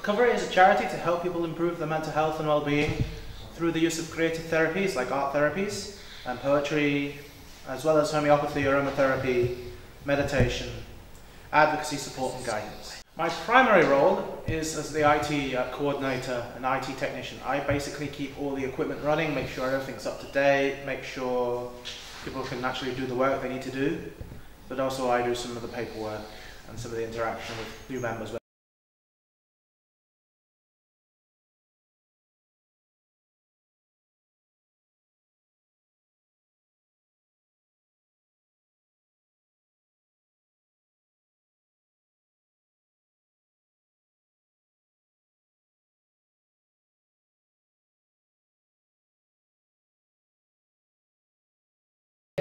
Recovery is a charity to help people improve their mental health and well-being through the use of creative therapies like art therapies and poetry, as well as homeopathy, aromatherapy, meditation, advocacy support and guidance. My primary role is as the IT coordinator and IT technician. I basically keep all the equipment running, make sure everything's up to date, make sure people can actually do the work they need to do, but also I do some of the paperwork and some of the interaction with new members.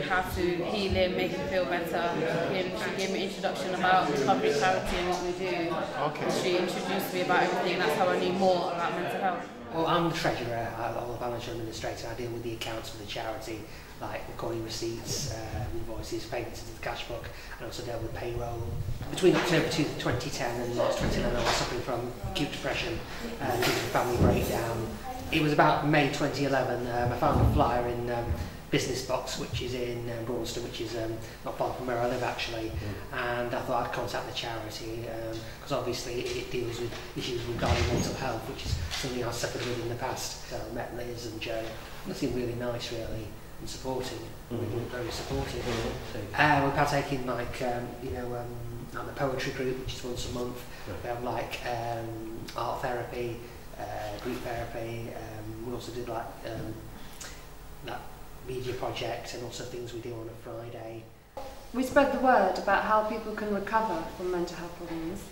How to heal him, make him feel better. She gave me an introduction about recovery charity and what we do. Okay. She introduced me about everything, and that's how I knew more about mental health. Well, I'm the treasurer, I'm the financial administrator. I deal with the accounts for the charity, like recording receipts, invoices, payments into the cash book, and also dealt with payroll. Between October 2010 and March 2011, I was suffering from acute depression due to family breakdown. It was about May 2011, I found a flyer in Business Box, which is in Braunston, which is not far from where I live actually, and I thought I'd contact the charity because obviously it deals with issues regarding mental health, which is something I've suffered with in the past. So I met Liz and Joe. They seemed really nice, really, and supporting, really very supportive. We're partaking like like the poetry group, which is once a month. We have like art therapy, group therapy. We also did like that media project and also things we do on a Friday. We spread the word about how people can recover from mental health problems,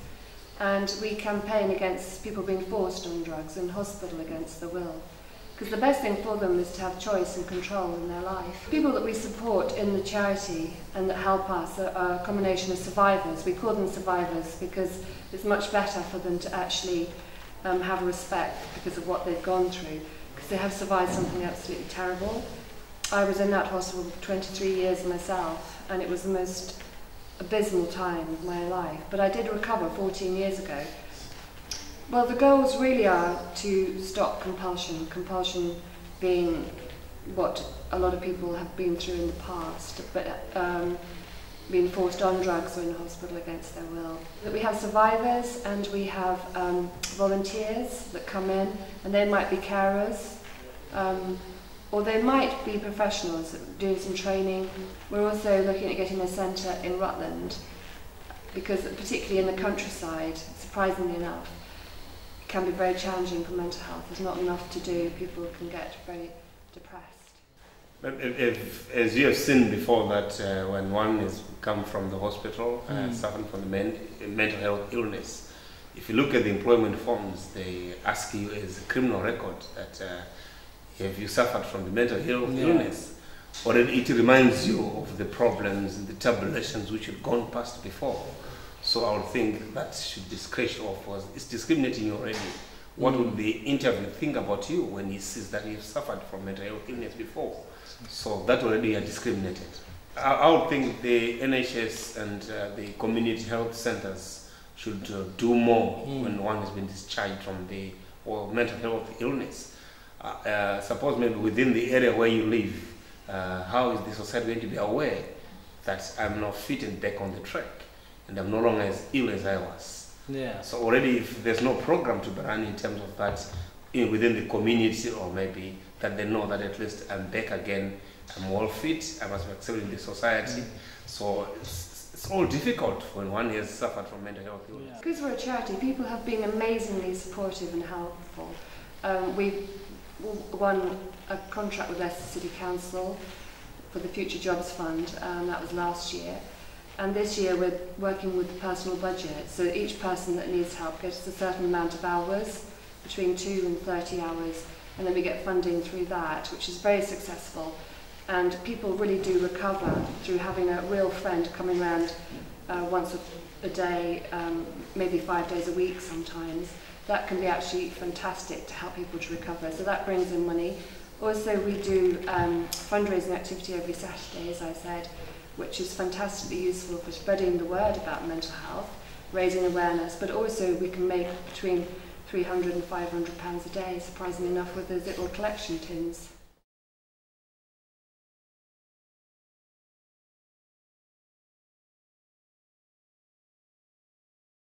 and we campaign against people being forced on drugs in hospital against their will, because the best thing for them is to have choice and control in their life. People that we support in the charity and that help us are a combination of survivors. We call them survivors because it's much better for them to actually have respect because of what they've gone through, because they have survived something absolutely terrible. I was in that hospital for 23 years myself, and it was the most abysmal time of my life. But I did recover 14 years ago. Well, the goals really are to stop compulsion, compulsion being what a lot of people have been through in the past, but being forced on drugs or in hospital against their will. We have survivors and we have volunteers that come in, and they might be carers, or they might be professionals doing some training. We're also looking at getting a centre in Rutland, because particularly in the countryside, surprisingly enough, it can be very challenging for mental health. There's not enough to do. People can get very depressed. But as you have seen before, that when one has come from the hospital suffering from the mental health illness, if you look at the employment forms, they ask you as a criminal record that if you suffered from the mental health illness, or it reminds you of the problems and the tribulations which you've gone past before. So I would think that should be scratched off. It's discriminating you already. What would the interview think about you when he sees that you've suffered from mental health illness before? So that already are discriminated. I would think the NHS and the community health centres should do more when one has been discharged from the mental health illness. Suppose maybe within the area where you live, how is the society going to be aware that I'm now fit and back on the track and I'm no longer as ill as I was? Yeah. So already if there's no program to be run in terms of that within the community, or maybe that they know that at least I'm back again, I'm well fit, I must be accepted in the society. So it's all difficult when one has suffered from mental health illness. Because we're a charity, people have been amazingly supportive and helpful. We've won a contract with Leicester City Council for the Future Jobs Fund, that was last year. And this year we're working with the personal budget, so each person that needs help gets a certain amount of hours, between 2 and 30 hours, and then we get funding through that, which is very successful. And people really do recover through having a real friend coming around once a day, maybe 5 days a week sometimes. That can be actually fantastic to help people to recover, so that brings in money. Also we do fundraising activity every Saturday, as I said, which is fantastically useful for spreading the word about mental health, raising awareness, but also we can make between £300 and £500 a day, surprisingly enough, with those little collection tins.